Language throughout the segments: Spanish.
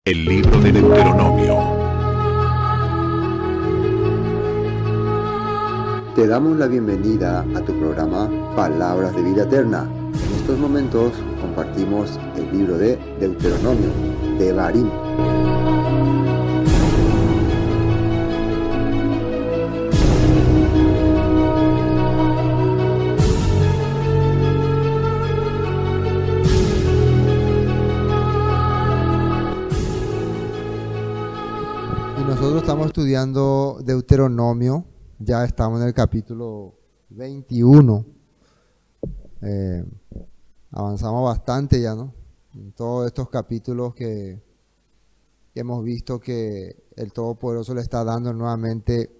El libro de Deuteronomio. Te damos la bienvenida a tu programa Palabras de Vida Eterna. En estos momentos compartimos el libro de Deuteronomio, de Barim. Y nosotros estamos estudiando Deuteronomio, ya estamos en el capítulo 21. Avanzamos bastante ya, ¿no? En todos estos capítulos que hemos visto que el Todopoderoso le está dando nuevamente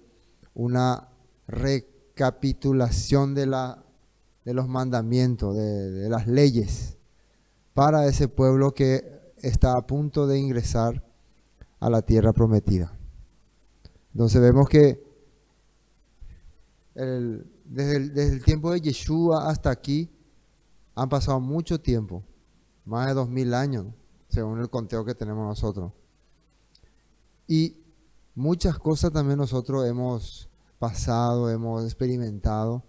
una recapitulación de los mandamientos, de las leyes, para ese pueblo que está a punto de ingresar a la tierra prometida. Entonces vemos que desde el tiempo de Yeshua hasta aquí han pasado mucho tiempo, más de 2000 años, según el conteo que tenemos nosotros. Y muchas cosas también nosotros hemos pasado, hemos experimentado,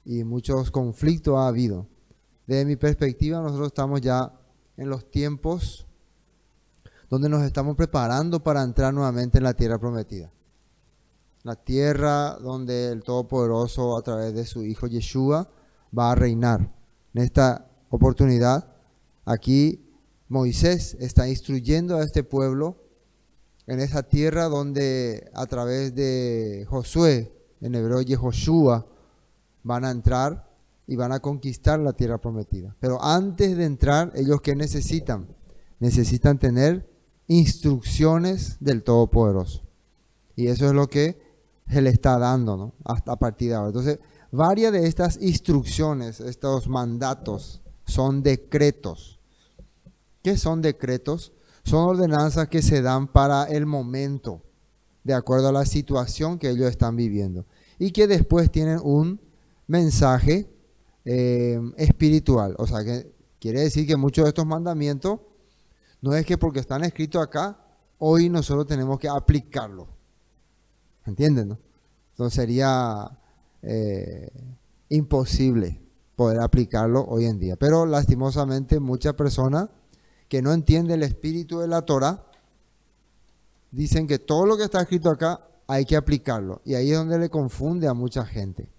y muchos conflictos ha habido. Desde mi perspectiva, nosotros estamos ya en los tiempos donde nos estamos preparando para entrar nuevamente en la tierra prometida. La tierra donde el Todopoderoso, a través de su Hijo Yeshua, va a reinar. En esta oportunidad, aquí Moisés está instruyendo a este pueblo en esa tierra donde a través de Josué, en hebreo Yehoshua, van a entrar y van a conquistar la tierra prometida. Pero antes de entrar, ellos ¿qué necesitan? Necesitan tener instrucciones del Todopoderoso. Y eso es lo que se le está dando, ¿no? Hasta a partir de ahora. Entonces, varias de estas instrucciones, estos mandatos, son decretos. ¿Qué son decretos? Son ordenanzas que se dan para el momento, de acuerdo a la situación que ellos están viviendo. Y que después tienen un mensaje espiritual. O sea, que quiere decir que muchos de estos mandamientos no es que porque están escritos acá, hoy nosotros tenemos que aplicarlo. ¿Entienden? ¿No? Entonces sería imposible poder aplicarlo hoy en día. Pero lastimosamente muchas personas que no entienden el espíritu de la Torah dicen que todo lo que está escrito acá hay que aplicarlo. Y ahí es donde le confunde a mucha gente.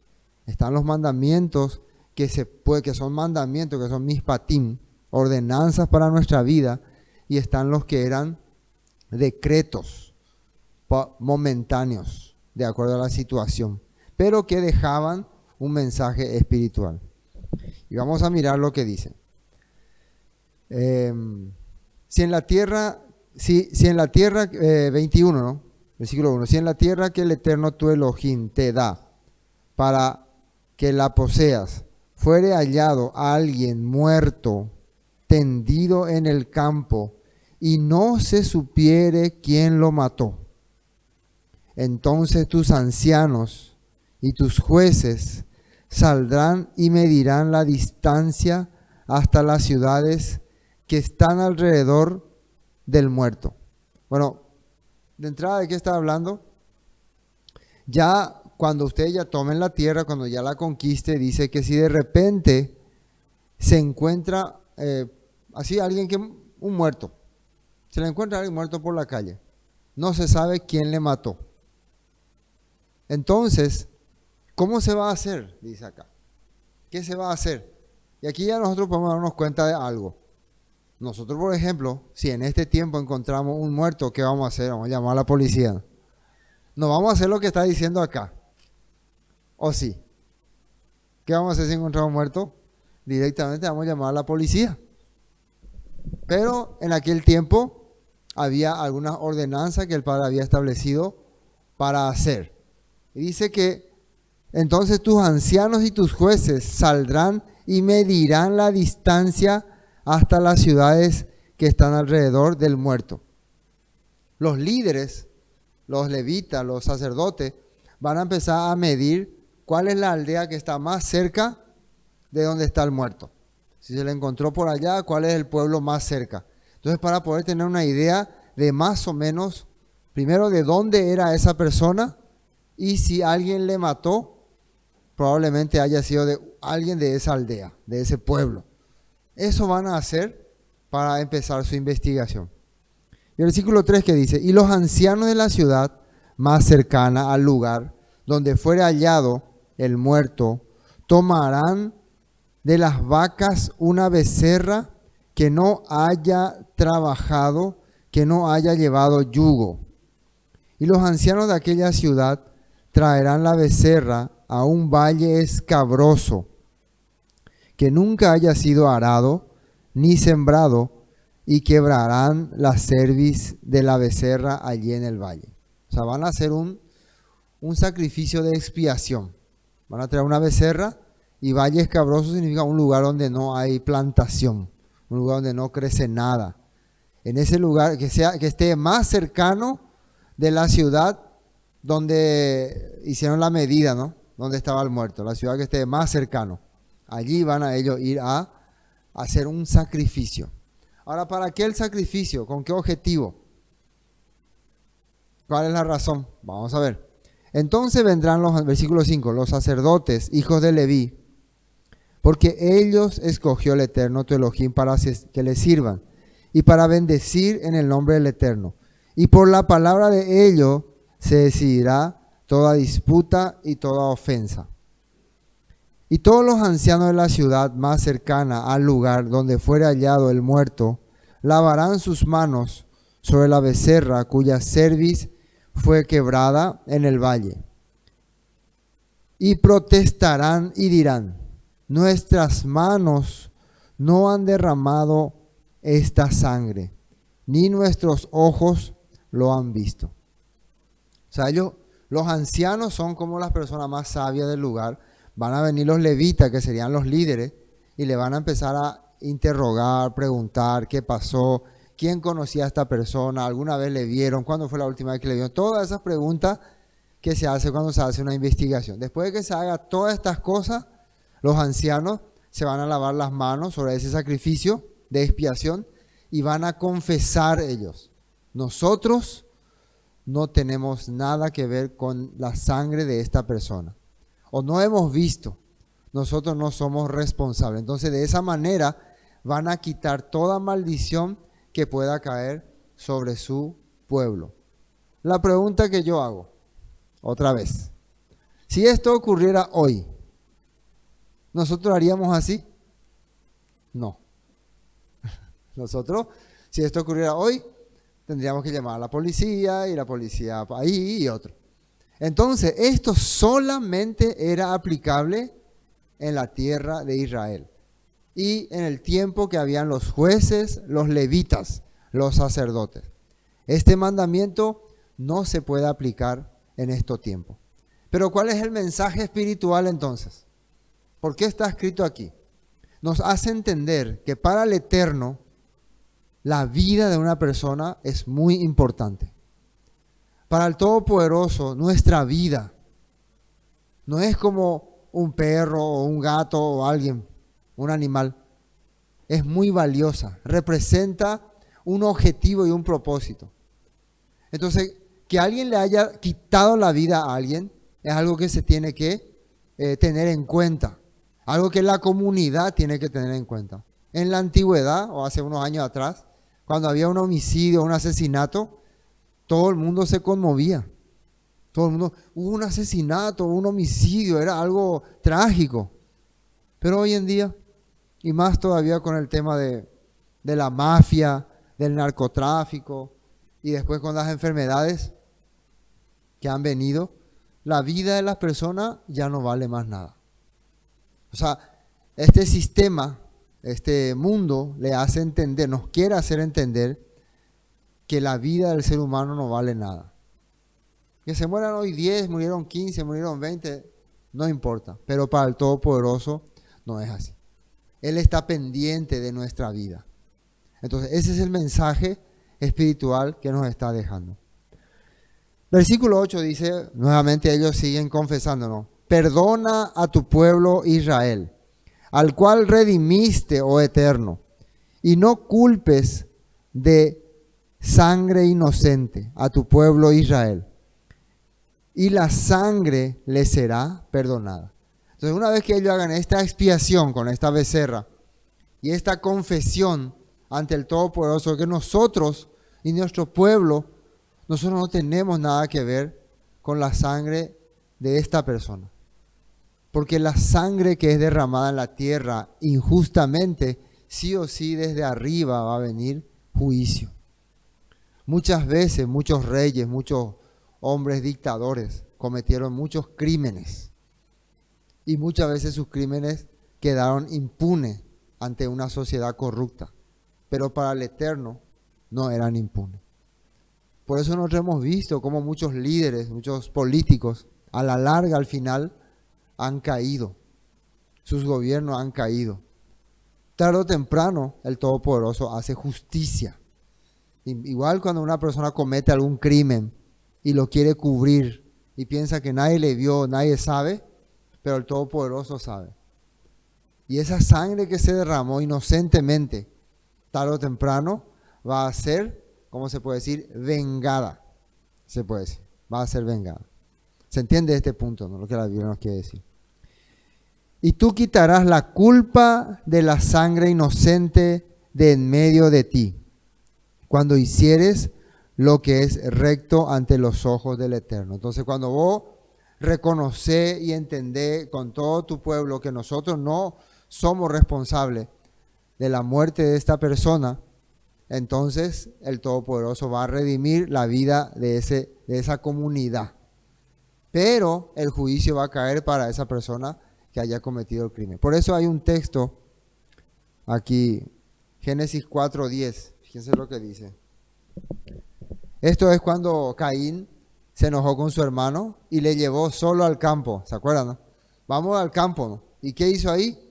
Están los mandamientos que son mandamientos, que son mishpatim, ordenanzas para nuestra vida, y están los que eran decretos momentáneos, de acuerdo a la situación, pero que dejaban un mensaje espiritual. Y vamos a mirar lo que dice. Si en la tierra 21, ¿no? Versículo 1, si en la tierra que el Eterno tu Elohim te da para que la poseas, fuere hallado a alguien muerto, tendido en el campo, y no se supiere quién lo mató, entonces tus ancianos y tus jueces saldrán y medirán la distancia hasta las ciudades que están alrededor del muerto. Bueno, de entrada, ¿de qué está hablando? Ya cuando ustedes ya tomen la tierra, cuando ya la conquiste, dice que si de repente se encuentra así alguien un muerto, se le encuentra alguien muerto por la calle, no se sabe quién le mató. Entonces, ¿cómo se va a hacer? Dice acá. ¿Qué se va a hacer? Y aquí ya nosotros podemos darnos cuenta de algo. Nosotros, por ejemplo, si en este tiempo encontramos un muerto, ¿qué vamos a hacer? Vamos a llamar a la policía. No vamos a hacer lo que está diciendo acá. ¿O sí? ¿Qué vamos a hacer si encontramos un muerto? Directamente vamos a llamar a la policía. Pero en aquel tiempo había algunas ordenanzas que el Padre había establecido para hacer. Y dice que entonces tus ancianos y tus jueces saldrán y medirán la distancia hasta las ciudades que están alrededor del muerto. Los líderes, los levitas, los sacerdotes, van a empezar a medir cuál es la aldea que está más cerca de donde está el muerto. Si se le encontró por allá, cuál es el pueblo más cerca. Entonces, para poder tener una idea de más o menos, primero de dónde era esa persona y si alguien le mató, probablemente haya sido de alguien de esa aldea, de ese pueblo. Eso van a hacer para empezar su investigación. Y el versículo 3 que dice, y los ancianos de la ciudad más cercana al lugar donde fuere hallado el muerto, tomarán de las vacas una becerra que no haya trabajado, que no haya llevado yugo. Y los ancianos de aquella ciudad traerán la becerra a un valle escabroso, que nunca haya sido arado ni sembrado, y quebrarán la cerviz de la becerra allí en el valle. O sea, van a hacer un sacrificio de expiación. Van a traer una becerra, y valle escabroso significa un lugar donde no hay plantación, un lugar donde no crece nada. En ese lugar que esté más cercano de la ciudad donde hicieron la medida, ¿no? Donde estaba el muerto, la ciudad que esté más cercano. Allí van a ellos ir a hacer un sacrificio. Ahora, ¿para qué el sacrificio? ¿Con qué objetivo? ¿Cuál es la razón? Vamos a ver. Entonces vendrán versículo 5, los sacerdotes, hijos de Leví, porque ellos escogió el Eterno tu Elohim para que le sirvan y para bendecir en el nombre del Eterno. Y por la palabra de ellos se decidirá toda disputa y toda ofensa. Y todos los ancianos de la ciudad más cercana al lugar donde fuere hallado el muerto, lavarán sus manos sobre la becerra cuya cerviz fue quebrada en el valle. Y protestarán y dirán, nuestras manos no han derramado esta sangre, ni nuestros ojos lo han visto. O sea, los ancianos son como las personas más sabias del lugar. Van a venir los levitas, que serían los líderes, y le van a empezar a interrogar, preguntar qué pasó, quién conocía a esta persona, alguna vez le vieron, cuándo fue la última vez que le vieron. Todas esas preguntas que se hace cuando se hace una investigación. Después de que se haga todas estas cosas, los ancianos se van a lavar las manos sobre ese sacrificio de expiación y van a confesar ellos: nosotros no tenemos nada que ver con la sangre de esta persona, o no hemos visto, nosotros no somos responsables. Entonces, de esa manera van a quitar toda maldición que pueda caer sobre su pueblo. La pregunta que yo hago, otra vez, si esto ocurriera hoy, ¿nosotros haríamos así? No. Nosotros, si esto ocurriera hoy, tendríamos que llamar a la policía, y la policía ahí y otro. Entonces, esto solamente era aplicable en la tierra de Israel y en el tiempo que habían los jueces, los levitas, los sacerdotes. Este mandamiento no se puede aplicar en estos tiempos. Pero ¿cuál es el mensaje espiritual entonces? ¿Por qué está escrito aquí? Nos hace entender que para el Eterno la vida de una persona es muy importante. Para el Todopoderoso, nuestra vida no es como un perro o un gato o alguien, un animal. Es muy valiosa, representa un objetivo y un propósito. Entonces, que alguien le haya quitado la vida a alguien es algo que se tiene que tener en cuenta, algo que la comunidad tiene que tener en cuenta. En la antigüedad, o hace unos años atrás, cuando había un homicidio, un asesinato, todo el mundo se conmovía. Todo el mundo, hubo un asesinato, un homicidio, era algo trágico. Pero hoy en día, y más todavía con el tema de la mafia, del narcotráfico, y después con las enfermedades que han venido, la vida de las personas ya no vale más nada. O sea, este sistema, este mundo le hace entender, nos quiere hacer entender que la vida del ser humano no vale nada. Que se mueran hoy 10, murieron 15, murieron 20, no importa. Pero para el Todopoderoso no es así. Él está pendiente de nuestra vida. Entonces, ese es el mensaje espiritual que nos está dejando. Versículo 8 dice, nuevamente ellos siguen confesándonos: perdona a tu pueblo Israel, al cual redimiste, oh Eterno, y no culpes de sangre inocente a tu pueblo Israel, y la sangre le será perdonada. Entonces, una vez que ellos hagan esta expiación con esta becerra y esta confesión ante el Todopoderoso, que nosotros y nuestro pueblo, nosotros no tenemos nada que ver con la sangre de esta persona. Porque la sangre que es derramada en la tierra injustamente, sí o sí desde arriba va a venir juicio. Muchas veces muchos reyes, muchos hombres dictadores cometieron muchos crímenes. Y muchas veces sus crímenes quedaron impunes ante una sociedad corrupta. Pero para el Eterno no eran impunes. Por eso nosotros hemos visto cómo muchos líderes, muchos políticos, a la larga, al final, han caído. Sus gobiernos han caído. Tarde o temprano, el Todopoderoso hace justicia. Igual cuando una persona comete algún crimen y lo quiere cubrir y piensa que nadie le vio, nadie sabe, pero el Todopoderoso sabe. Y esa sangre que se derramó inocentemente, tarde o temprano, va a ser, ¿cómo se puede decir? Vengada. Se puede decir, va a ser vengada. ¿Se entiende este punto, no? Lo que la Biblia nos quiere decir. Y tú quitarás la culpa de la sangre inocente de en medio de ti, cuando hicieres lo que es recto ante los ojos del Eterno. Entonces, cuando vos reconoces y entendés con todo tu pueblo que nosotros no somos responsables de la muerte de esta persona, entonces el Todopoderoso va a redimir la vida de esa comunidad. Pero el juicio va a caer para esa persona que haya cometido el crimen. Por eso hay un texto aquí, Génesis 4:10. Fíjense lo que dice. Esto es cuando Caín se enojó con su hermano y le llevó solo al campo. ¿Se acuerdan, no? Vamos al campo, ¿no? ¿Y qué hizo ahí?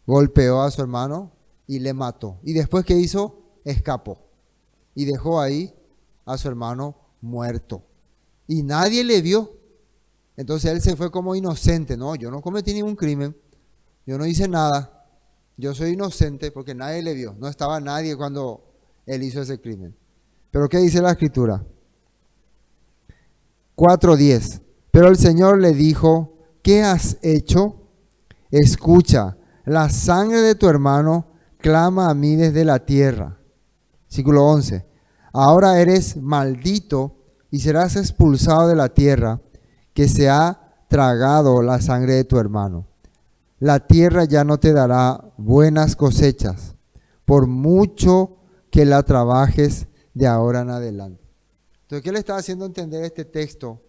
Golpeó a su hermano y le mató. Y después, ¿qué hizo? Escapó. Y dejó ahí a su hermano muerto. Y nadie le vio. Entonces él se fue como inocente. No, yo no cometí ningún crimen. Yo no hice nada. Yo soy inocente porque nadie le vio. No estaba nadie cuando él hizo ese crimen. Pero ¿qué dice la Escritura? 4:10. Pero el Señor le dijo, ¿qué has hecho? Escucha, la sangre de tu hermano clama a mí desde la tierra. Versículo 11. Ahora eres maldito y serás expulsado de la tierra, que se ha tragado la sangre de tu hermano. La tierra ya no te dará buenas cosechas, por mucho que la trabajes de ahora en adelante. Entonces, ¿qué le está haciendo entender este texto?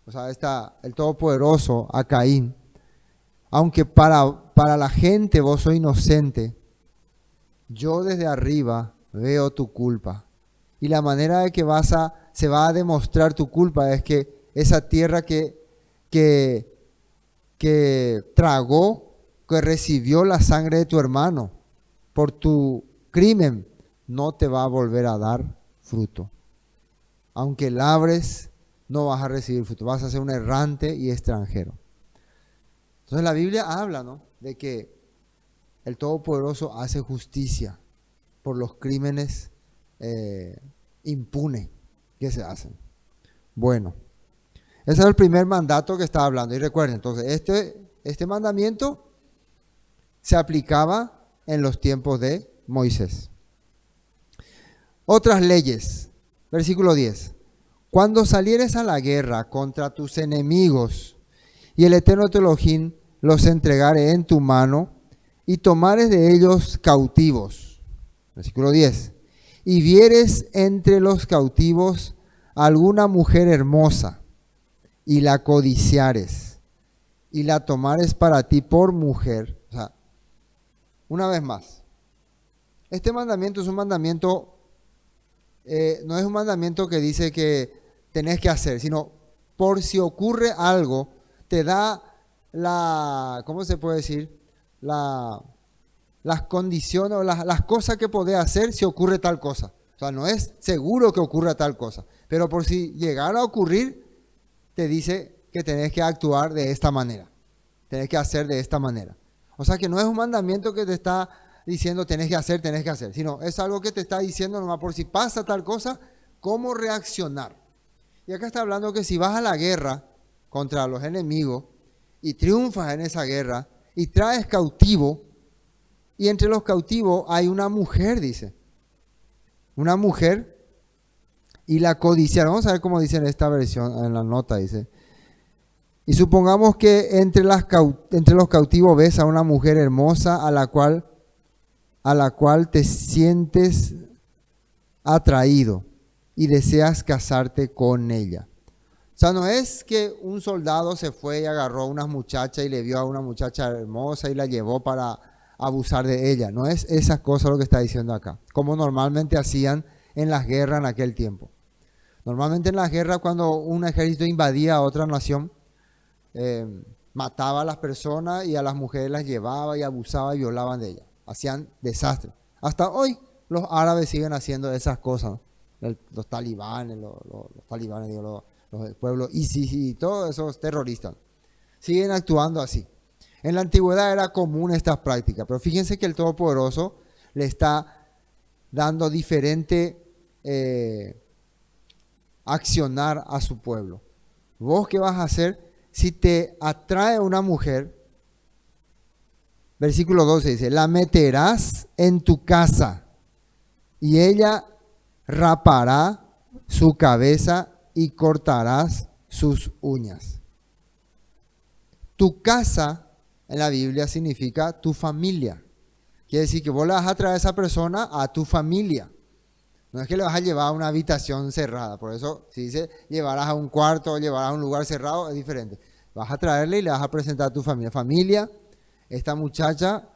O sea, el Todopoderoso a Caín. Aunque para la gente vos sos inocente, yo desde arriba veo tu culpa. Y la manera de que se va a demostrar tu culpa es que esa tierra que tragó, que recibió la sangre de tu hermano por tu crimen, no te va a volver a dar fruto. Aunque labres, no vas a recibir fruto. Vas a ser un errante y extranjero. Entonces la Biblia habla, ¿no?, de que el Todopoderoso hace justicia por los crímenes impunes que se hacen. Bueno, ese es el primer mandato que estaba hablando. Y recuerden, entonces, este mandamiento se aplicaba en los tiempos de Moisés. Otras leyes. Versículo 10. Cuando salieres a la guerra contra tus enemigos y el Eterno tu Elohim los entregare en tu mano y tomares de ellos cautivos. Versículo 10. Y vieres entre los cautivos alguna mujer hermosa y la codiciares y la tomares para ti por mujer. O sea, una vez más, este mandamiento es un mandamiento, no es un mandamiento que dice que tenés que hacer, sino por si ocurre algo, te da ¿cómo se puede decir? Las condiciones o las cosas que podés hacer si ocurre tal cosa. O sea, no es seguro que ocurra tal cosa, pero por si llegara a ocurrir, te dice que tenés que actuar de esta manera, tenés que hacer de esta manera. O sea que no es un mandamiento que te está diciendo tenés que hacer, sino es algo que te está diciendo nomás por si pasa tal cosa, cómo reaccionar. Y acá está hablando que si vas a la guerra contra los enemigos y triunfas en esa guerra y traes cautivo, y entre los cautivos hay una mujer, dice. Una mujer y la codiciaron. Vamos a ver cómo dice en esta versión, en la nota dice. Y supongamos que entre los cautivos ves a una mujer hermosa a la cual te sientes atraído y deseas casarte con ella. O sea, no es que un soldado se fue y agarró a una muchacha y le vio a una muchacha hermosa y la llevó para abusar de ella. No es esa cosa lo que está diciendo acá, como normalmente hacían en las guerras en aquel tiempo. Normalmente en las guerras, cuando un ejército invadía a otra nación, mataba a las personas y a las mujeres las llevaba y abusaba y violaban de ellas. Hacían desastre. Hasta hoy los árabes siguen haciendo esas cosas, ¿no? Los talibanes, los pueblos ISIS y todos esos terroristas siguen actuando así. En la antigüedad era común estas prácticas, pero fíjense que el Todopoderoso le está dando diferente accionar a su pueblo. ¿Vos qué vas a hacer si te atrae una mujer? Versículo 12 dice, la meterás en tu casa y ella rapará su cabeza y cortarás sus uñas. Tu casa en la Biblia significa tu familia. Quiere decir que vos le vas a traer a esa persona a tu familia. No es que le vas a llevar a una habitación cerrada. Por eso, si dice llevarás a un cuarto o llevarás a un lugar cerrado, es diferente. Vas a traerle y le vas a presentar a tu familia. Familia, esta muchacha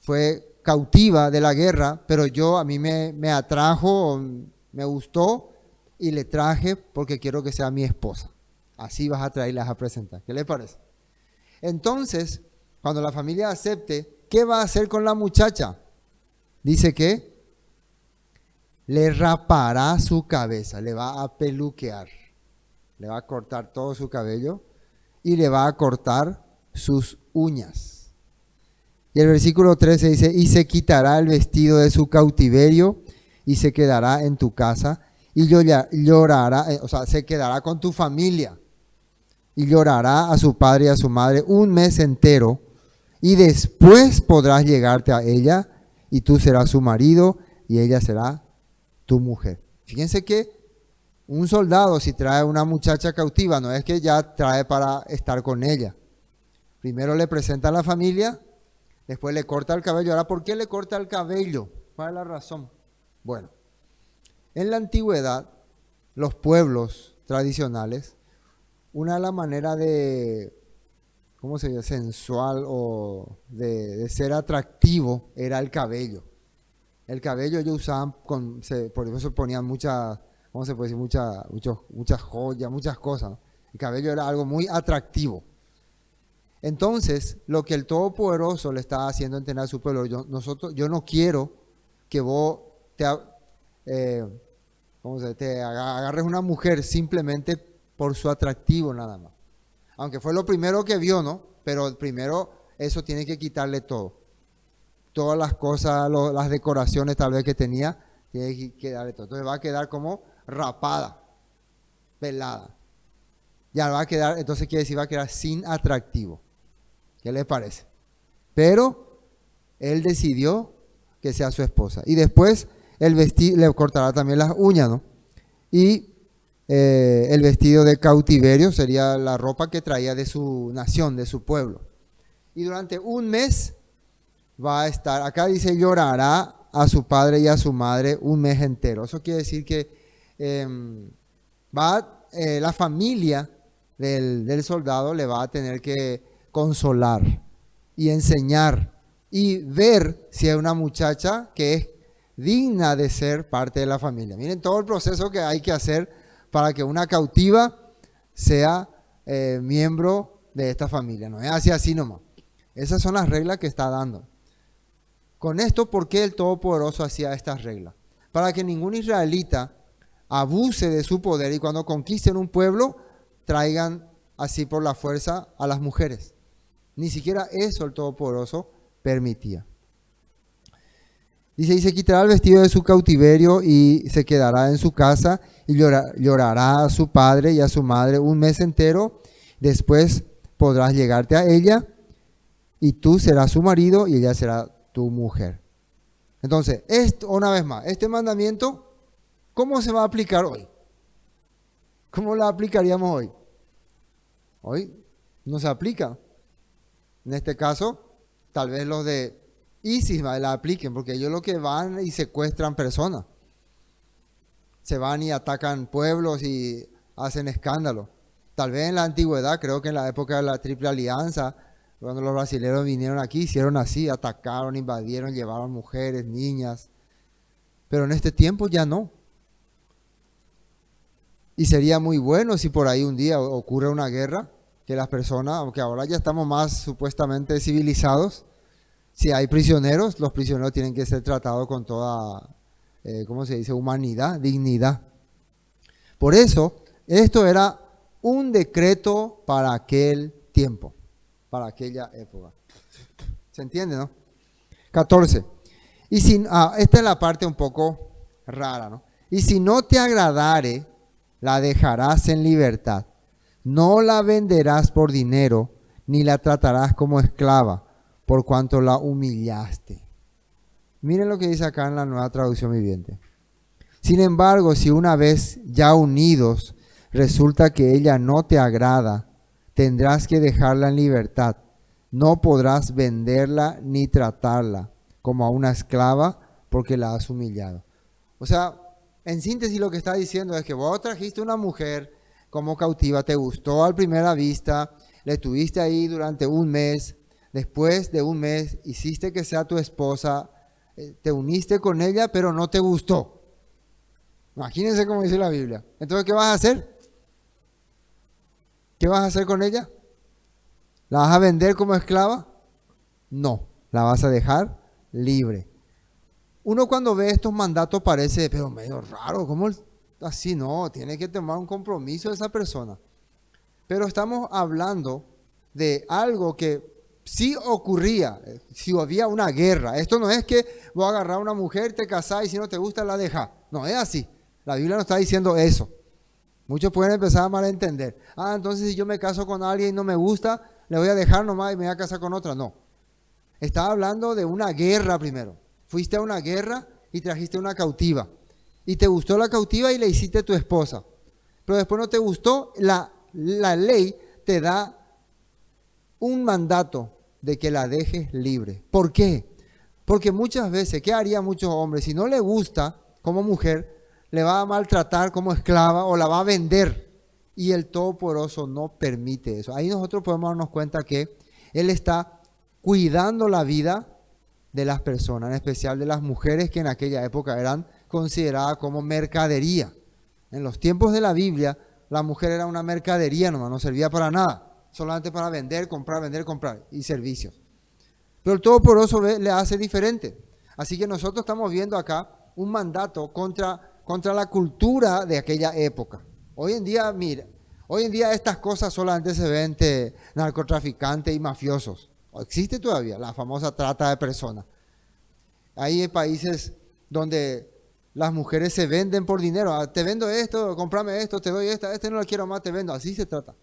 fue cautiva de la guerra, pero a mí me atrajo, me gustó y le traje porque quiero que sea mi esposa. Así vas a traer y le vas a presentar. ¿Qué le parece? Entonces, cuando la familia acepte, ¿qué va a hacer con la muchacha? Dice que le rapará su cabeza, le va a peluquear, le va a cortar todo su cabello y le va a cortar sus uñas. Y el versículo 13 dice, y se quitará el vestido de su cautiverio y se quedará en tu casa y llorará, se quedará con tu familia y llorará a su padre y a su madre un mes entero y después podrás llegarte a ella y tú serás su marido y ella será tu mujer. Fíjense que un soldado, si trae una muchacha cautiva, no es que ya trae para estar con ella. Primero le presenta a la familia, después le corta el cabello. Ahora, ¿por qué le corta el cabello? ¿Cuál es la razón? Bueno, en la antigüedad, los pueblos tradicionales, una de las maneras de, ¿cómo se dice?, sensual o de ser atractivo era el cabello. El cabello ellos usaban, por eso ponían muchas, ¿cómo se puede decir? Muchas joyas, muchas cosas, ¿no? El cabello era algo muy atractivo. Entonces, lo que el Todopoderoso le está haciendo entender a su pueblo, yo no quiero que vos te agarres una mujer simplemente por su atractivo nada más. Aunque fue lo primero que vio, ¿no? Pero primero eso tiene que quitarle todo. Todas las cosas, las decoraciones tal vez que tenía, tiene que darle todo. Entonces va a quedar como rapada, pelada. Ya va a quedar, entonces quiere decir, va a quedar sin atractivo. ¿Qué les parece? Pero él decidió que sea su esposa. Y después le cortará también las uñas, ¿no? Y el vestido de cautiverio sería la ropa que traía de su nación, de su pueblo. Y durante un mes va a estar, acá dice, llorará a su padre y a su madre un mes entero. Eso quiere decir que la familia del soldado le va a tener que consolar y enseñar y ver si es una muchacha que es digna de ser parte de la familia. Miren todo el proceso que hay que hacer para que una cautiva sea miembro de esta familia. No es así nomás. Esas son las reglas que está dando. Con esto, ¿por qué el Todopoderoso hacía estas reglas? Para que ningún israelita abuse de su poder y cuando conquisten un pueblo, traigan así por la fuerza a las mujeres. Ni siquiera eso el Todopoderoso permitía. Dice, y se quitará el vestido de su cautiverio y se quedará en su casa y llorará a su padre y a su madre un mes entero. Después podrás llegarte a ella y tú serás su marido y ella será tu mujer. Entonces, una vez más, este mandamiento, ¿cómo se va a aplicar hoy? ¿Cómo lo aplicaríamos hoy? Hoy no se aplica. En este caso, tal vez los de ISIS la apliquen, porque ellos lo que van y secuestran personas. Se van y atacan pueblos y hacen escándalo. Tal vez en la antigüedad, creo que en la época de la Triple Alianza, cuando los brasileños vinieron aquí, hicieron así, atacaron, invadieron, llevaron mujeres, niñas. Pero en este tiempo ya no. Y sería muy bueno si por ahí un día ocurre una guerra, que las personas, aunque ahora ya estamos más supuestamente civilizados, si hay prisioneros, los prisioneros tienen que ser tratados con toda, ¿cómo se dice?, humanidad, dignidad. Por eso, esto era un decreto para aquel tiempo, para aquella época. ¿Se entiende, no? 14. Esta es la parte un poco rara, ¿no? Y si no te agradare, la dejarás en libertad. No la venderás por dinero, ni la tratarás como esclava, por cuanto la humillaste. Miren lo que dice acá en la Nueva Traducción Viviente. Sin embargo, si una vez ya unidos resulta que ella no te agrada, tendrás que dejarla en libertad. No podrás venderla ni tratarla como a una esclava porque la has humillado. O sea, en síntesis lo que está diciendo es que vos trajiste una mujer como cautiva, te gustó a primera vista, le tuviste ahí durante un mes, después de un mes hiciste que sea tu esposa, te uniste con ella, pero no te gustó. Imagínense cómo dice la Biblia. Entonces, ¿qué vas a hacer? ¿Qué vas a hacer con ella? ¿La vas a vender como esclava? No, la vas a dejar libre. Uno cuando ve estos mandatos parece, pero medio raro, ¿cómo así? No, tiene que tomar un compromiso esa persona. Pero estamos hablando de algo que sí ocurría, si había una guerra. Esto no es que voy a agarrar a una mujer, te casás y si no te gusta la dejas. No, es así. La Biblia no está diciendo eso. Muchos pueden empezar a malentender. Entonces si yo me caso con alguien y no me gusta, le voy a dejar nomás y me voy a casar con otra. No. Estaba hablando de una guerra primero. Fuiste a una guerra y trajiste una cautiva. Y te gustó la cautiva y le hiciste tu esposa. Pero después no te gustó, la ley te da un mandato de que la dejes libre. ¿Por qué? Porque muchas veces, ¿qué harían muchos hombres? Si no le gusta como mujer, le va a maltratar como esclava o la va a vender. Y el Todopoderoso no permite eso. Ahí nosotros podemos darnos cuenta que Él está cuidando la vida de las personas, en especial de las mujeres que en aquella época eran consideradas como mercadería. En los tiempos de la Biblia, la mujer era una mercadería nomás, no servía para nada, solamente para vender, comprar y servicios. Pero el Todopoderoso le hace diferente. Así que nosotros estamos viendo acá un mandato contra la cultura de aquella época. Hoy en día, mira, hoy en día estas cosas solamente se ven entre narcotraficantes y mafiosos. Existe todavía la famosa trata de personas. Hay países donde las mujeres se venden por dinero. Te vendo esto, cómprame esto, te doy esta, este no lo quiero más, te vendo. Así se trata.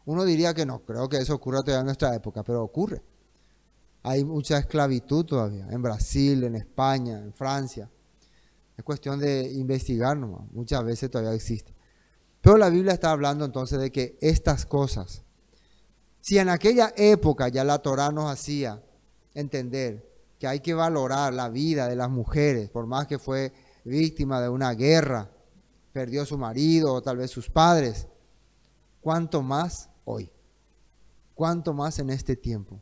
Uno diría que no, creo que eso ocurre todavía en nuestra época, pero ocurre. Hay mucha esclavitud todavía, en Brasil, en España, en Francia. Es cuestión de investigar nomás, muchas veces todavía existe. Pero la Biblia está hablando entonces de que estas cosas, si en aquella época ya la Torá nos hacía entender que hay que valorar la vida de las mujeres, por más que fue víctima de una guerra, perdió su marido o tal vez sus padres, ¿cuánto más hoy? ¿Cuánto más en este tiempo?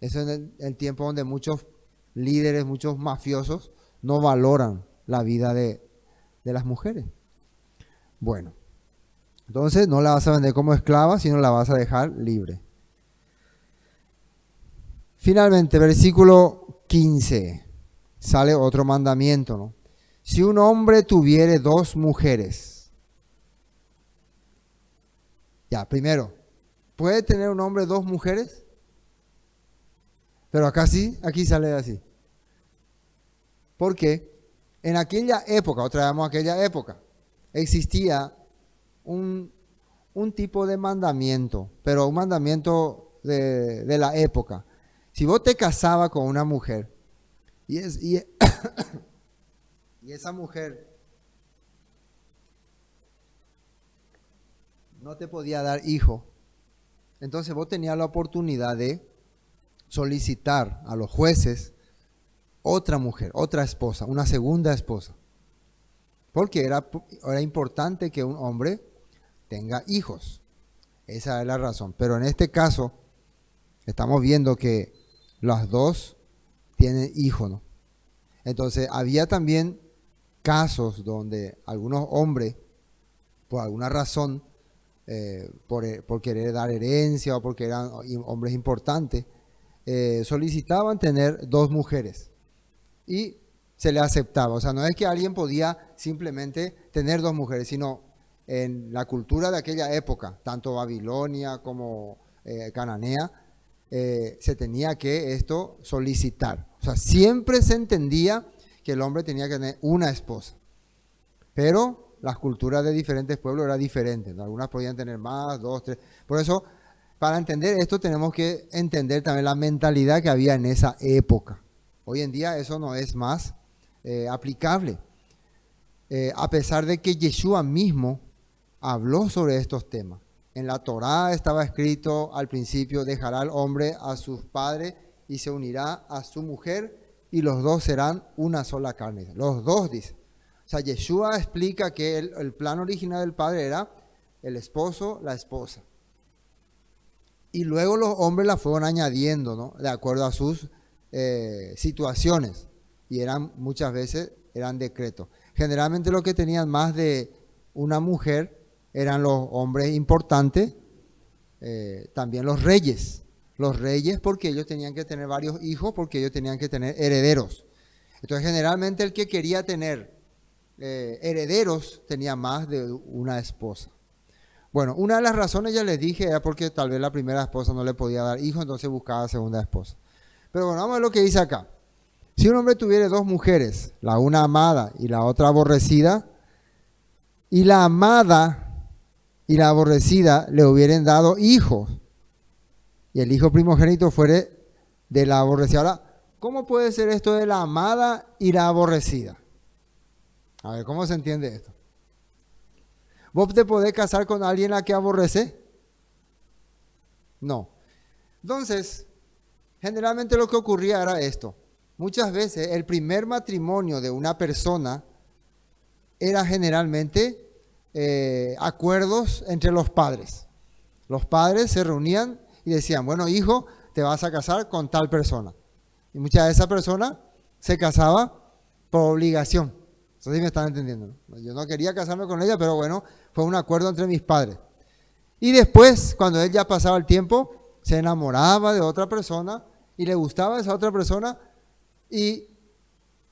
Eso es el tiempo donde muchos líderes, muchos mafiosos no valoran la vida de las mujeres. Bueno, entonces no la vas a vender como esclava, sino la vas a dejar libre. Finalmente, versículo 15, sale otro mandamiento, ¿no? Si un hombre tuviere 2 mujeres. Ya, primero, ¿puede tener un hombre 2 mujeres? Pero acá sí, aquí sale así. Porque en aquella época, otra vez vamos a aquella época, existía un tipo de mandamiento, pero un mandamiento de la época. Si vos te casabas con una mujer y esa mujer no te podía dar hijo, entonces vos tenías la oportunidad de solicitar a los jueces otra mujer, otra esposa, una segunda esposa. Porque era importante que un hombre tenga hijos. Esa es la razón. Pero en este caso, estamos viendo que las dos tienen hijos, ¿no? Entonces, había también casos donde algunos hombres, por alguna razón, por querer dar herencia o porque eran hombres importantes, solicitaban tener dos mujeres y se le aceptaba. O sea, no es que alguien podía simplemente tener dos mujeres, sino en la cultura de aquella época, tanto Babilonia como Cananea, se tenía que esto solicitar. O sea, siempre se entendía que el hombre tenía que tener una esposa, pero las culturas de diferentes pueblos eran diferentes, ¿no? Algunas podían tener más, dos, tres. Por eso, para entender esto tenemos que entender también la mentalidad que había en esa época. Hoy en día eso no es más aplicable. A pesar de que Yeshua mismo habló sobre estos temas. En la Torá estaba escrito al principio: dejará el hombre a sus padres y se unirá a su mujer y los dos serán una sola carne. Los dos, dice. O sea, Yeshua explica que el plan original del Padre era el esposo, la esposa. Y luego los hombres la fueron añadiendo, ¿no? De acuerdo a sus situaciones. Y muchas veces eran decretos. Generalmente los que tenían más de una mujer eran los hombres importantes, también los reyes. Los reyes, porque ellos tenían que tener varios hijos, porque ellos tenían que tener herederos. Entonces, generalmente el que quería tener herederos tenía más de una esposa. Bueno, una de las razones, ya les dije, era porque tal vez la primera esposa no le podía dar hijos, entonces buscaba segunda esposa. Pero bueno, vamos a ver lo que dice acá. Si un hombre tuviera dos mujeres, la una amada y la otra aborrecida, y la amada y la aborrecida le hubieran dado hijos, y el hijo primogénito fuere de la aborrecida. Ahora, ¿cómo puede ser esto de la amada y la aborrecida? A ver, ¿cómo se entiende esto? ¿Vos te podés casar con alguien a la que aborrece? No. Entonces, generalmente lo que ocurría era esto. Muchas veces el primer matrimonio de una persona era generalmente acuerdos entre los padres. Los padres se reunían y decían: bueno, hijo, te vas a casar con tal persona. Y muchas de esa persona se casaba por obligación. Eso sí me están entendiendo, ¿no? Yo no quería casarme con ella, pero bueno, fue un acuerdo entre mis padres. Y después, cuando él ya pasaba el tiempo, se enamoraba de otra persona y le gustaba a esa otra persona y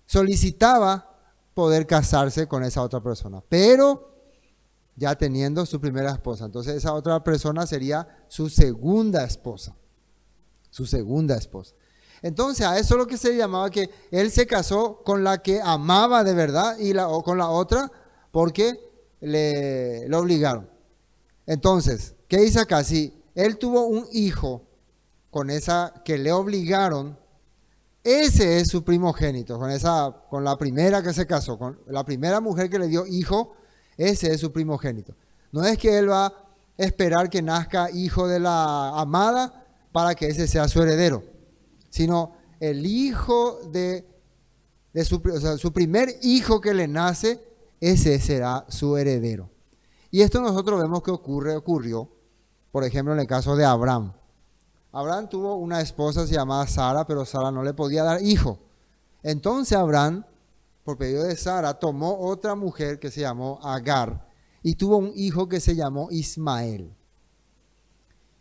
solicitaba poder casarse con esa otra persona, pero ya teniendo su primera esposa. Entonces esa otra persona sería su segunda esposa. Su segunda esposa. Entonces a eso es lo que se llamaba que él se casó con la que amaba de verdad o con la otra porque le obligaron. Entonces, ¿qué dice acá? Si él tuvo un hijo con esa que le obligaron, ese es su primogénito, con la primera que se casó, con la primera mujer que le dio hijo, ese es su primogénito. No es que él va a esperar que nazca hijo de la amada para que ese sea su heredero, sino el hijo su primer hijo que le nace, ese será su heredero. Y esto nosotros vemos que ocurrió, por ejemplo, en el caso de Abraham. Abraham tuvo una esposa llamada Sara, pero Sara no le podía dar hijo. Entonces Abraham, por pedido de Sara, tomó otra mujer que se llamó Agar y tuvo un hijo que se llamó Ismael.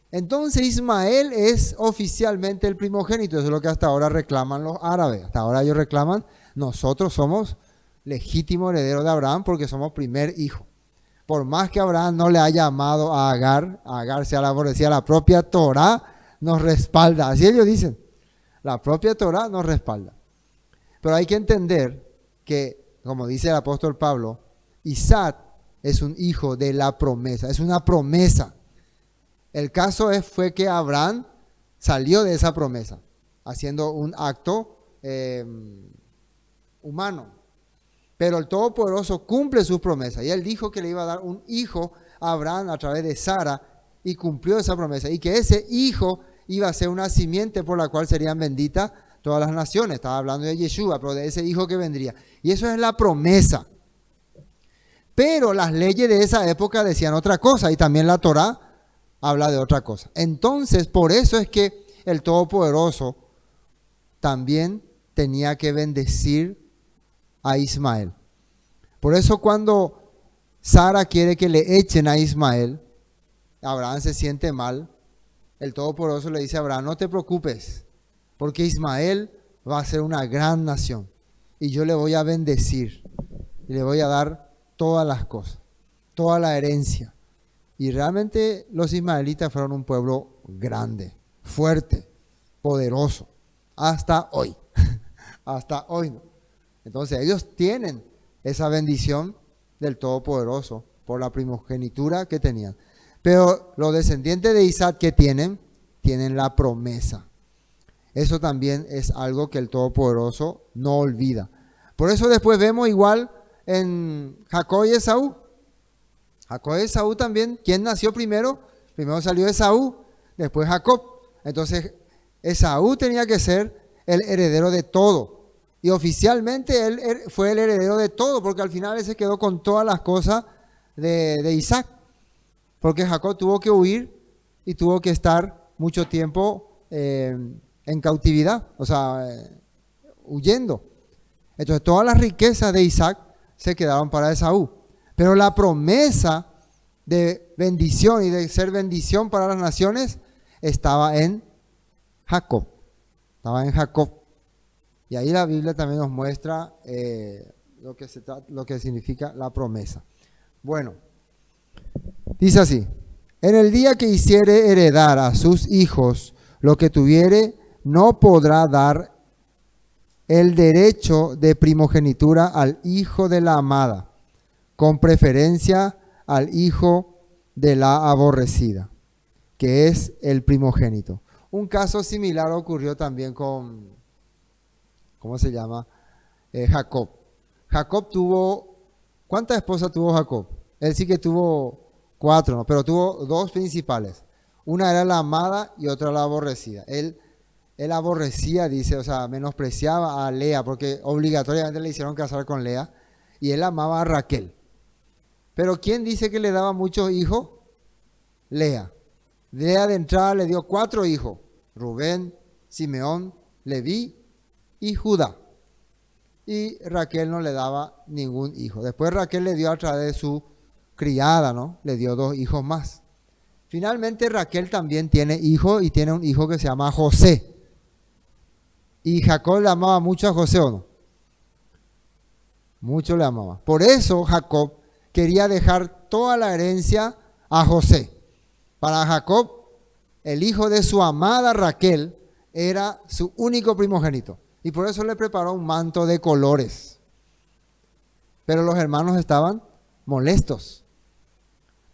Entonces Ismael es oficialmente el primogénito. Eso es lo que hasta ahora reclaman los árabes. Hasta ahora ellos reclaman: nosotros somos legítimos herederos de Abraham porque somos primer hijo. Por más que Abraham no le haya amado a Agar sea la aborrecida, la propia Torá nos respalda. Así ellos dicen. La propia Torá nos respalda. Pero hay que entender que, como dice el apóstol Pablo, Isaac es un hijo de la promesa, es una promesa. El caso fue que Abraham salió de esa promesa, haciendo un acto humano. Pero el Todopoderoso cumple sus promesas. Y él dijo que le iba a dar un hijo a Abraham a través de Sara, y cumplió esa promesa. Y que ese hijo iba a ser una simiente por la cual serían benditas todas las naciones. Estaba hablando de Yeshua, pero de ese hijo que vendría. Y eso es la promesa. Pero las leyes de esa época decían otra cosa, y también la Torá habla de otra cosa. Entonces, por eso es que el Todopoderoso también tenía que bendecir a Ismael. Por eso cuando Sara quiere que le echen a Ismael, Abraham se siente mal. El Todopoderoso le dice a Abraham: no te preocupes, porque Ismael va a ser una gran nación, y yo le voy a bendecir, y le voy a dar todas las cosas, toda la herencia. Y realmente los ismaelitas fueron un pueblo grande, fuerte, poderoso, hasta hoy. Hasta hoy no. Entonces ellos tienen esa bendición del Todopoderoso por la primogenitura que tenían. Pero los descendientes de Isaac que tienen la promesa. Eso también es algo que el Todopoderoso no olvida. Por eso después vemos igual en Jacob y Esaú. Jacob y Esaú también. ¿Quién nació primero? Primero salió Esaú, después Jacob. Entonces Esaú tenía que ser el heredero de todo. Y oficialmente él fue el heredero de todo, porque al final él se quedó con todas las cosas de Isaac. Porque Jacob tuvo que huir y tuvo que estar mucho tiempo en cautividad, o sea, huyendo. Entonces todas las riquezas de Isaac se quedaron para Esaú. Pero la promesa de bendición y de ser bendición para las naciones estaba en Jacob. Estaba en Jacob. Y ahí la Biblia también nos muestra lo que significa la promesa. Bueno, dice así: en el día que hiciere heredar a sus hijos lo que tuviere, no podrá dar el derecho de primogenitura al hijo de la amada, con preferencia al hijo de la aborrecida, que es el primogénito. Un caso similar ocurrió también con, ¿cómo se llama? Jacob. Jacob tuvo, ¿cuántas esposas tuvo Jacob? Él sí que tuvo 4, ¿no? Pero tuvo 2 principales. Una era la amada y otra la aborrecida. Él aborrecía, dice, o sea, menospreciaba a Lea, porque obligatoriamente le hicieron casar con Lea, y él amaba a Raquel. Pero ¿quién dice que le daba muchos hijos? Lea. Lea de entrada le dio 4 hijos: Rubén, Simeón, Leví y Judá. Y Raquel no le daba ningún hijo. Después Raquel le dio a través de su criada, ¿no? Le dio 2 hijos más. Finalmente Raquel también tiene hijo, y tiene un hijo que se llama José. ¿Y Jacob le amaba mucho a José o no? Mucho le amaba. Por eso Jacob quería dejar toda la herencia a José. Para Jacob, el hijo de su amada Raquel era su único primogénito. Y por eso le preparó un manto de colores. Pero los hermanos estaban molestos.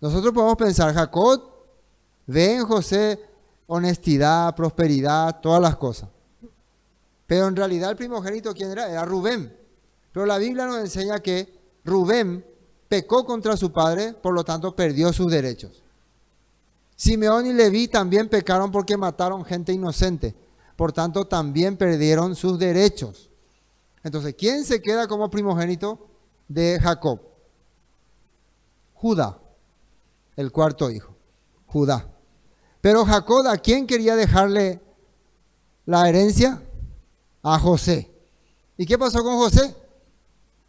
Nosotros podemos pensar: Jacob ve en José honestidad, prosperidad, todas las cosas. Pero en realidad el primogénito, ¿quién era? Era Rubén. Pero la Biblia nos enseña que Rubén pecó contra su padre, por lo tanto perdió sus derechos. Simeón y Leví también pecaron porque mataron gente inocente. Por tanto, también perdieron sus derechos. Entonces, ¿quién se queda como primogénito de Jacob? Judá, el 4º hijo. Judá. Pero Jacob, ¿a quién quería dejarle la herencia? A José. ¿Y qué pasó con José?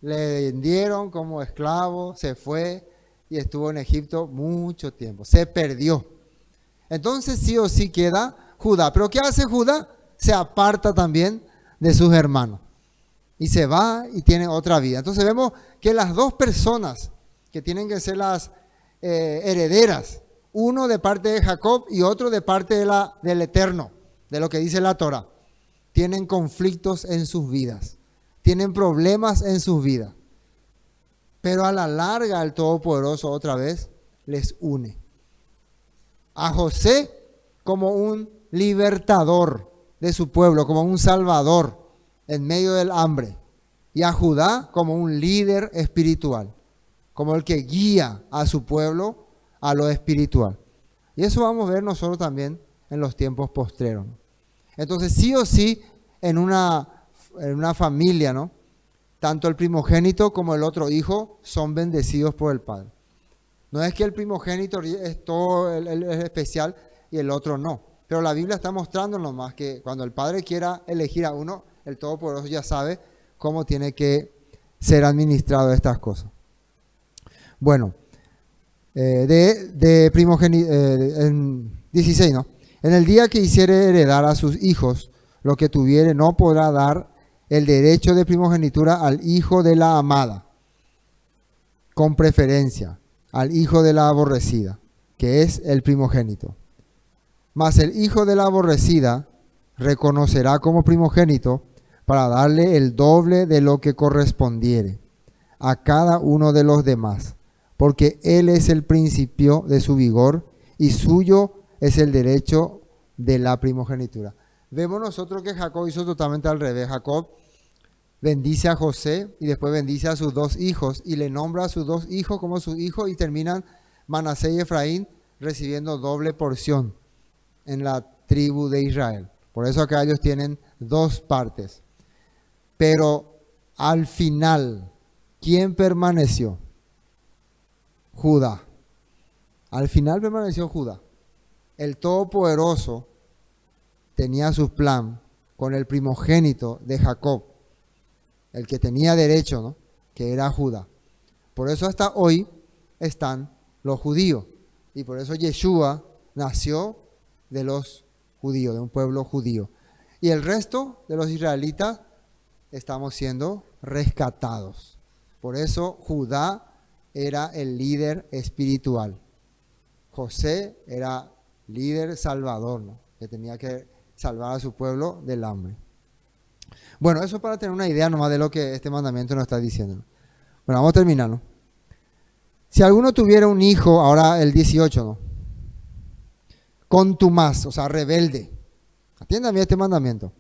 Le vendieron como esclavo, se fue y estuvo en Egipto mucho tiempo. Se perdió. Entonces sí o sí queda Judá. ¿Pero qué hace Judá? Se aparta también de sus hermanos. Y se va y tiene otra vida. Entonces vemos que las 2 personas que tienen que ser las herederas, uno de parte de Jacob y otro de parte del Eterno, de lo que dice la Torá, tienen conflictos en sus vidas. tienen problemas en sus vidas. Pero a la larga el Todopoderoso otra vez les une. A José como un libertador de su pueblo, como un salvador en medio del hambre. Y a Judá como un líder espiritual, como el que guía a su pueblo a lo espiritual. Y eso vamos a ver nosotros también en los tiempos postreros. Entonces, sí o sí, en una familia, ¿no? Tanto el primogénito como el otro hijo son bendecidos por el Padre. No es que el primogénito es todo es especial y el otro no. Pero la Biblia está mostrándonos más que cuando el Padre quiera elegir a uno, el Todopoderoso ya sabe cómo tiene que ser administrado estas cosas. Bueno, en 16, ¿no? En el día que hiciere heredar a sus hijos lo que tuviere, no podrá dar el derecho de primogenitura al hijo de la amada, con preferencia al hijo de la aborrecida, que es el primogénito. Mas el hijo de la aborrecida reconocerá como primogénito para darle el doble de lo que correspondiere a cada uno de los demás, porque él es el principio de su vigor y suyo es el derecho de la primogenitura. Vemos nosotros que Jacob hizo totalmente al revés. Jacob bendice a José y después bendice a sus dos hijos y le nombra a sus dos hijos como sus hijos y terminan Manasés y Efraín recibiendo doble porción en la tribu de Israel. Por eso acá ellos tienen dos partes. Pero al final, ¿quién permaneció? Judá. Al final permaneció Judá. El Todopoderoso tenía su plan con el primogénito de Jacob, el que tenía derecho, ¿no? Que era Judá. Por eso hasta hoy están los judíos. Y por eso Yeshua nació de los judíos, de un pueblo judío. Y el resto de los israelitas estamos siendo rescatados. Por eso Judá era el líder espiritual. José era líder salvador, ¿no? Que tenía que salvar a su pueblo del hambre. Bueno, eso para tener una idea nomás de lo que este mandamiento nos está diciendo. Bueno, vamos a terminar, ¿no? Si alguno tuviera un hijo, ahora el 18, ¿no? Contumaz, o sea, rebelde. Atiéndame este mandamiento.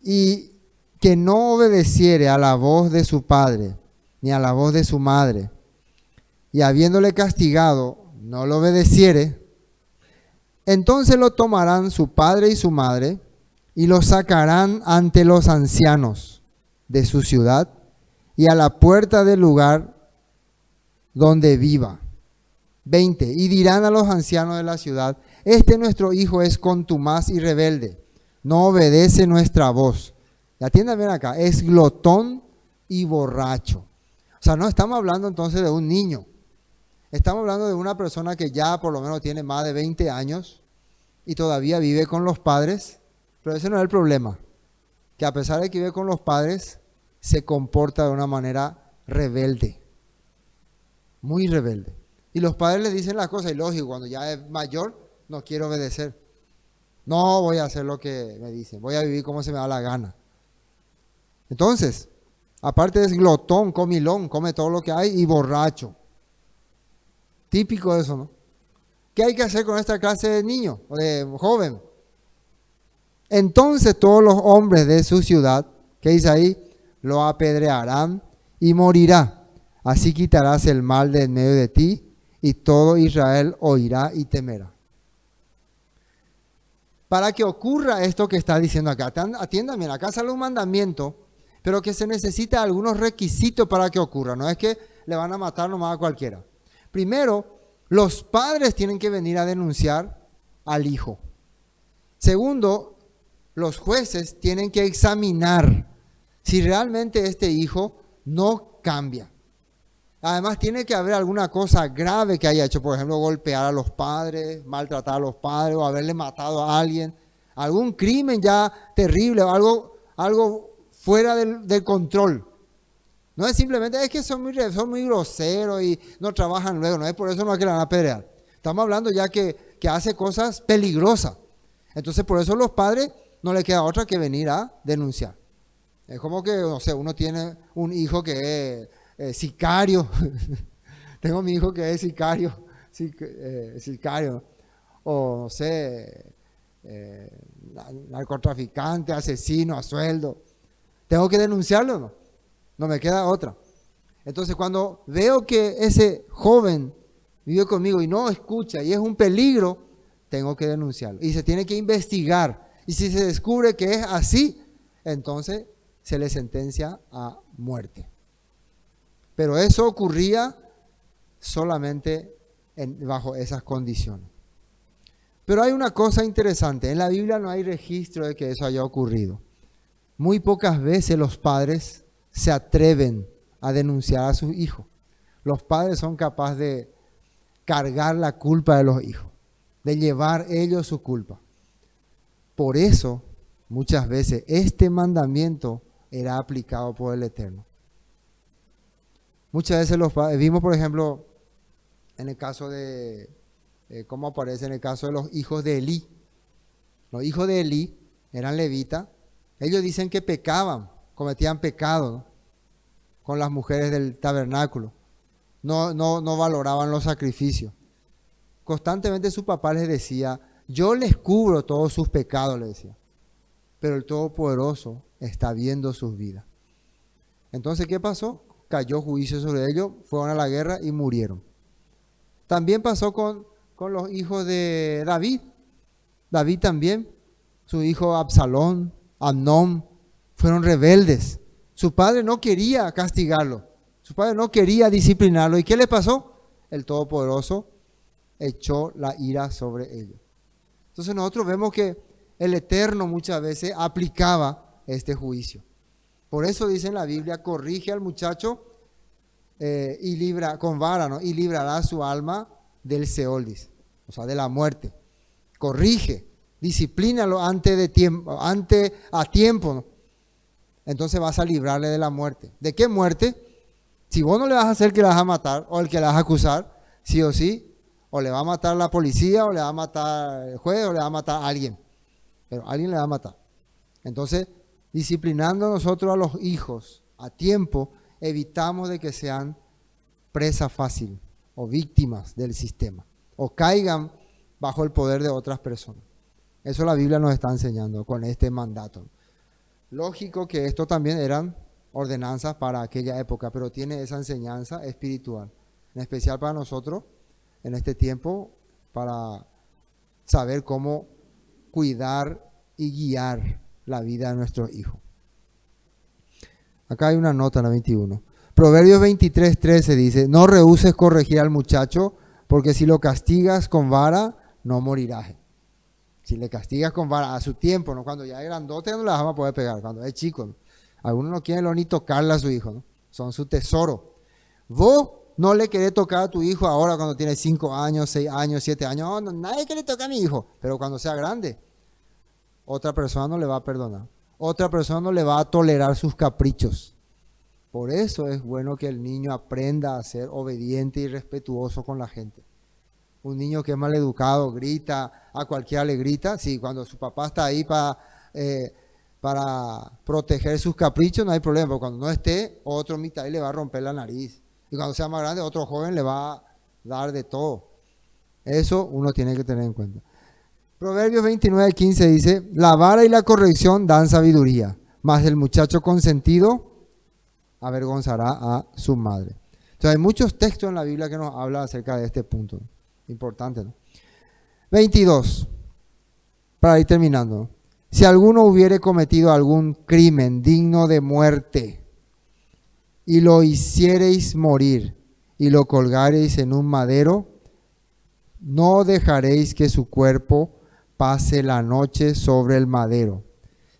Y que no obedeciere a la voz de su padre, ni a la voz de su madre, y habiéndole castigado, no lo obedeciere, entonces lo tomarán su padre y su madre, y lo sacarán ante los ancianos de su ciudad, y a la puerta del lugar donde viva. 20. Y dirán a los ancianos de la ciudad: este nuestro hijo es contumaz y rebelde, no obedece nuestra voz. Y atiendan bien acá, es glotón y borracho. O sea, no estamos hablando entonces de un niño. Estamos hablando de una persona que ya por lo menos tiene más de 20 años y todavía vive con los padres. Pero ese no es el problema. Que a pesar de que vive con los padres, se comporta de una manera rebelde. Muy rebelde. Y los padres le dicen las cosas y lógico, cuando ya es mayor, no quiere obedecer. No voy a hacer lo que me dicen, voy a vivir como se me da la gana. Entonces, aparte es glotón, comilón, come todo lo que hay y borracho. Típico de eso, ¿no? ¿Qué hay que hacer con esta clase de niño o de joven? Entonces todos los hombres de su ciudad, ¿qué dice ahí? Lo apedrearán y morirá. Así quitarás el mal de en medio de ti y todo Israel oirá y temerá. Para que ocurra esto que está diciendo acá, atiéndame, acá sale un mandamiento, pero que se necesita algunos requisitos para que ocurra. No es que le van a matar nomás a cualquiera. Primero, los padres tienen que venir a denunciar al hijo. Segundo, los jueces tienen que examinar si realmente este hijo no cambia. Además, tiene que haber alguna cosa grave que haya hecho, por ejemplo, golpear a los padres, maltratar a los padres o haberle matado a alguien. Algún crimen ya terrible, algo fuera del control. No es simplemente, es que son muy groseros y no trabajan luego, no es por eso no es que la van a apedrear. Estamos hablando ya que hace cosas peligrosas. Entonces, por eso los padres no les queda otra que venir a denunciar. Es como que, no sé, uno tiene un hijo que es sicario. Tengo mi hijo que es sicario, sicario. O no sé, narcotraficante, asesino a sueldo. ¿Tengo que denunciarlo o no? No me queda otra. Entonces cuando veo que ese joven vive conmigo y no escucha y es un peligro, tengo que denunciarlo. Y se tiene que investigar. Y si se descubre que es así, entonces se le sentencia a muerte. Pero eso ocurría solamente bajo esas condiciones. Pero hay una cosa interesante. En la Biblia no hay registro de que eso haya ocurrido. Muy pocas veces los padres se atreven a denunciar a sus hijos. Los padres son capaces de cargar la culpa de los hijos, de llevar ellos su culpa. Por eso, muchas veces, este mandamiento era aplicado por el Eterno. Muchas veces los padres, vimos por ejemplo, en el caso de, cómo aparece en el caso de los hijos de Elí. Los hijos de Elí eran levitas. Ellos dicen que pecaban, cometían pecado, ¿no?, con las mujeres del tabernáculo. No valoraban los sacrificios. Constantemente su papá les decía, yo les cubro todos sus pecados, les decía. Pero el Todopoderoso está viendo sus vidas. Entonces, ¿qué pasó? Cayó juicio sobre ellos, fueron a la guerra y murieron. También pasó con los hijos de David. David también, su hijo Absalón, Amnón, fueron rebeldes. Su padre no quería castigarlo. Su padre no quería disciplinarlo. ¿Y qué le pasó? El Todopoderoso echó la ira sobre ellos. Entonces nosotros vemos que el Eterno muchas veces aplicaba este juicio. Por eso dice en la Biblia, corrige al muchacho y libra con vara, ¿no?, y librará su alma del Seol, dice, o sea, de la muerte. Corrige, disciplínalo antes a tiempo, ¿no? Entonces vas a librarle de la muerte. ¿De qué muerte? Si vos no le vas a hacer que le vas a matar, o el que le vas a acusar, sí o sí, o le va a matar la policía, o le va a matar el juez, o le va a matar a alguien. Pero alguien le va a matar. Entonces, disciplinando nosotros a los hijos a tiempo, evitamos de que sean presa fácil o víctimas del sistema, o caigan bajo el poder de otras personas. Eso la Biblia nos está enseñando con este mandato. Lógico que esto también eran ordenanzas para aquella época, pero tiene esa enseñanza espiritual, en especial para nosotros en este tiempo, para saber cómo cuidar y guiar la vida de nuestros hijos. Acá hay una nota en la 21. Proverbios 23:13 dice, no rehuses corregir al muchacho, porque si lo castigas con vara, no morirás. Si le castigas con vara a su tiempo, ¿no?, cuando ya es grandote, no le vas a poder pegar, cuando es chico, ¿no? Algunos no quieren ni tocarle a su hijo, ¿no? Son su tesoro. Vos no le querés tocar a tu hijo ahora cuando tiene 5 años, 6 años, 7 años. No, nadie quiere tocar a mi hijo. Pero cuando sea grande, otra persona no le va a perdonar. Otra persona no le va a tolerar sus caprichos. Por eso es bueno que el niño aprenda a ser obediente y respetuoso con la gente. Un niño que es maleducado, grita, a cualquiera le grita. Sí, cuando su papá está ahí para proteger sus caprichos, no hay problema. Pero cuando no esté, otro mitad le va a romper la nariz. Y cuando sea más grande, otro joven le va a dar de todo. Eso uno tiene que tener en cuenta. Proverbios 29:15 dice, la vara y la corrección dan sabiduría, mas el muchacho consentido avergonzará a su madre. Entonces hay muchos textos en la Biblia que nos hablan acerca de este punto. Importante, ¿no? 22. Para ir terminando. Si alguno hubiere cometido algún crimen digno de muerte y lo hiciereis morir y lo colgareis en un madero, no dejaréis que su cuerpo pase la noche sobre el madero.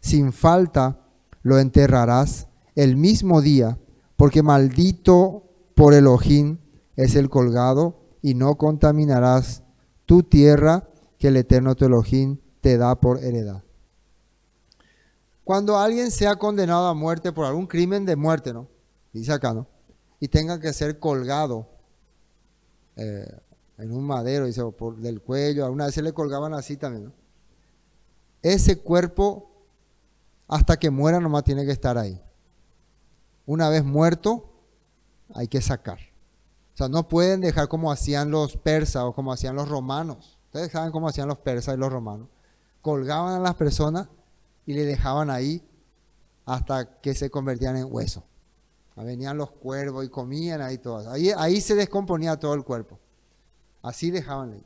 Sin falta lo enterrarás el mismo día, porque maldito por Elohim es el colgado, y no contaminarás tu tierra que el Eterno tu Elohim te da por heredad. Cuando alguien sea condenado a muerte por algún crimen de muerte, ¿no?, dice acá, ¿no?, y tenga que ser colgado en un madero, dice, por del cuello, alguna vez se le colgaban así también, ¿no?, ese cuerpo hasta que muera nomás tiene que estar ahí. Una vez muerto, hay que sacar. O sea, no pueden dejar como hacían los persas o como hacían los romanos. Ustedes saben cómo hacían los persas y los romanos. Colgaban a las personas y le dejaban ahí hasta que se convertían en hueso. Venían los cuervos y comían ahí todo. Ahí se descomponía todo el cuerpo. Así dejaban ahí.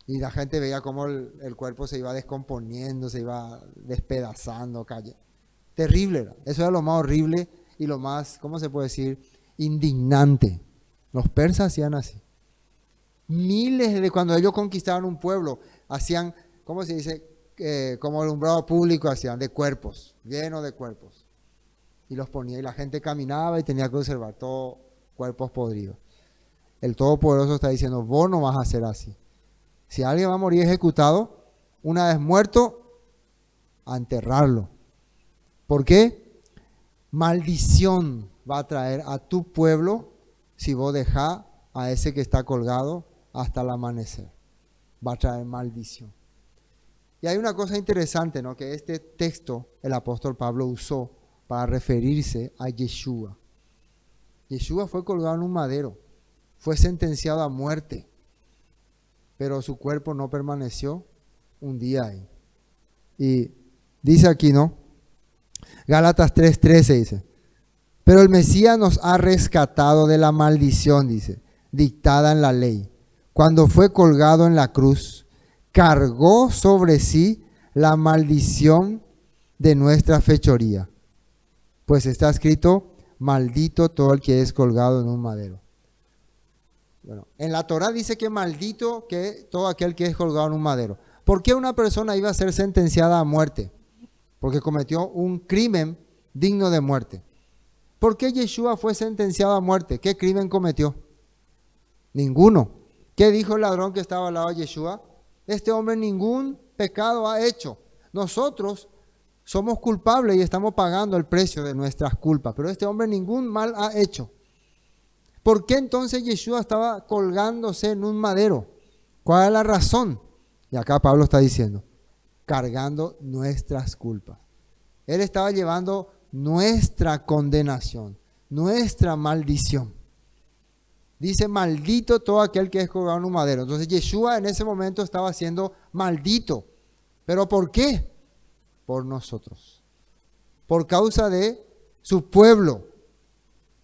Y la gente veía cómo el cuerpo se iba descomponiendo, se iba despedazando, terrible era. Eso era lo más horrible y lo más, ¿cómo se puede decir? Indignante. Los persas hacían así. Miles de, cuando ellos conquistaban un pueblo, hacían, ¿cómo se dice? Como alumbrado público hacían, de cuerpos, llenos de cuerpos. Y los ponía y la gente caminaba y tenía que observar todos cuerpos podridos. El Todopoderoso está diciendo, vos no vas a hacer así. Si alguien va a morir ejecutado, una vez muerto, a enterrarlo. ¿Por qué? Maldición va a traer a tu pueblo si vos dejás a ese que está colgado hasta el amanecer. Va a traer maldición. Y hay una cosa interesante, ¿no? Que este texto el apóstol Pablo usó para referirse a Yeshua. Yeshua fue colgado en un madero, fue sentenciado a muerte, pero su cuerpo no permaneció un día ahí. Y dice aquí, ¿no? Gálatas 3:13 dice, pero el Mesías nos ha rescatado de la maldición, dice, dictada en la ley. Cuando fue colgado en la cruz, cargó sobre sí la maldición de nuestra fechoría. Pues está escrito, maldito todo el que es colgado en un madero. Bueno, en la Torá dice que maldito que todo aquel que es colgado en un madero. ¿Por qué una persona iba a ser sentenciada a muerte? Porque cometió un crimen digno de muerte. ¿Por qué Yeshua fue sentenciado a muerte? ¿Qué crimen cometió? Ninguno. ¿Qué dijo el ladrón que estaba al lado de Yeshua? Este hombre ningún pecado ha hecho. Nosotros somos culpables y estamos pagando el precio de nuestras culpas, pero este hombre ningún mal ha hecho. ¿Por qué entonces Yeshua estaba colgándose en un madero? ¿Cuál es la razón? Y acá Pablo está diciendo, cargando nuestras culpas. Él estaba llevando nuestra condenación, nuestra maldición. Dice, maldito todo aquel que es colgado en un madero. Entonces Yeshua en ese momento estaba siendo maldito. ¿Pero por qué? Por nosotros. Por causa de su pueblo.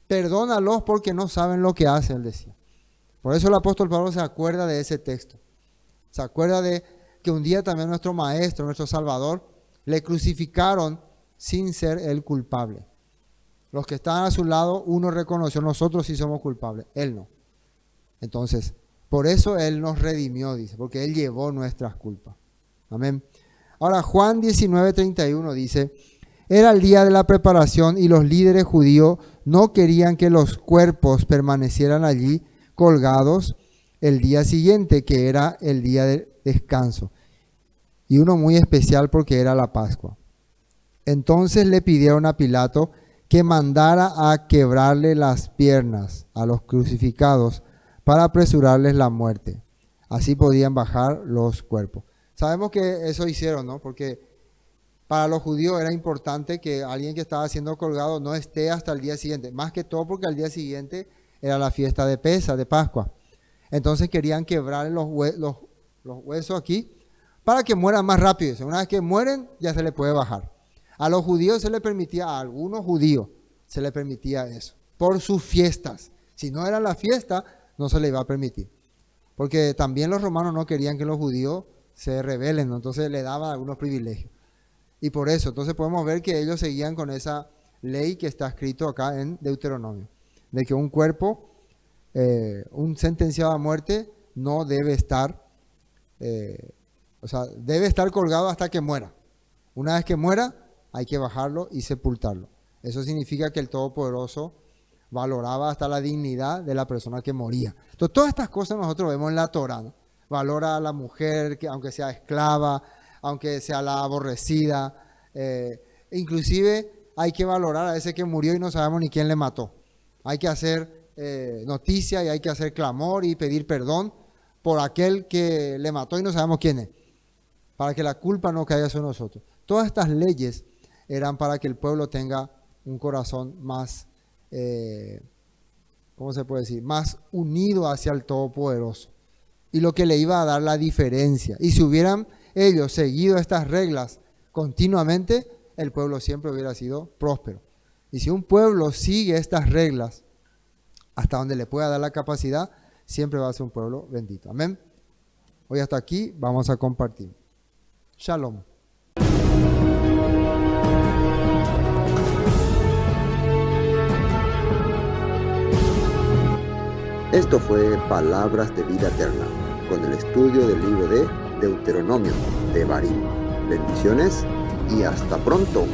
Perdónalos porque no saben lo que hacen, él decía. Por eso el apóstol Pablo se acuerda de ese texto. Se acuerda de que un día también nuestro maestro, nuestro Salvador, le crucificaron sin ser él culpable. Los que estaban a su lado, uno reconoció, nosotros sí somos culpables, él no. Entonces, por eso él nos redimió, dice, porque él llevó nuestras culpas. Amén. Ahora, Juan 19:31 dice, era el día de la preparación y los líderes judíos no querían que los cuerpos permanecieran allí colgados el día siguiente, que era el día de descanso. Y uno muy especial porque era la Pascua. Entonces le pidieron a Pilato que mandara a quebrarle las piernas a los crucificados para apresurarles la muerte. Así podían bajar los cuerpos. Sabemos que eso hicieron, ¿no? Porque para los judíos era importante que alguien que estaba siendo colgado no esté hasta el día siguiente. Más que todo porque al día siguiente era la fiesta de Pesa, de Pascua. Entonces querían quebrar los huesos aquí para que mueran más rápido. Una vez que mueren ya se les puede bajar. A los judíos se les permitía, a algunos judíos se les permitía eso, por sus fiestas. Si no era la fiesta, no se les iba a permitir. Porque también los romanos no querían que los judíos se rebelen, ¿no? Entonces le daban algunos privilegios. Y por eso, entonces podemos ver que ellos seguían con esa ley que está escrito acá en Deuteronomio, de que un cuerpo, un sentenciado a muerte, no debe estar, debe estar colgado hasta que muera. Una vez que muera, hay que bajarlo y sepultarlo. Eso significa que el Todopoderoso valoraba hasta la dignidad de la persona que moría. Entonces, todas estas cosas nosotros vemos en la Torá, ¿no? Valora a la mujer, que aunque sea esclava, aunque sea la aborrecida, inclusive hay que valorar a ese que murió y no sabemos ni quién le mató. Hay que hacer noticia y hay que hacer clamor y pedir perdón por aquel que le mató y no sabemos quién es, para que la culpa no caiga sobre nosotros. Todas estas leyes eran para que el pueblo tenga un corazón más, ¿cómo se puede decir? Más unido hacia el Todopoderoso. Y lo que le iba a dar la diferencia. Y si hubieran ellos seguido estas reglas continuamente, el pueblo siempre hubiera sido próspero. Y si un pueblo sigue estas reglas hasta donde le pueda dar la capacidad, siempre va a ser un pueblo bendito. Amén. Hoy hasta aquí vamos a compartir. Shalom. Esto fue Palabras de Vida Eterna, con el estudio del libro de Deuteronomio, de Barim. Bendiciones y hasta pronto.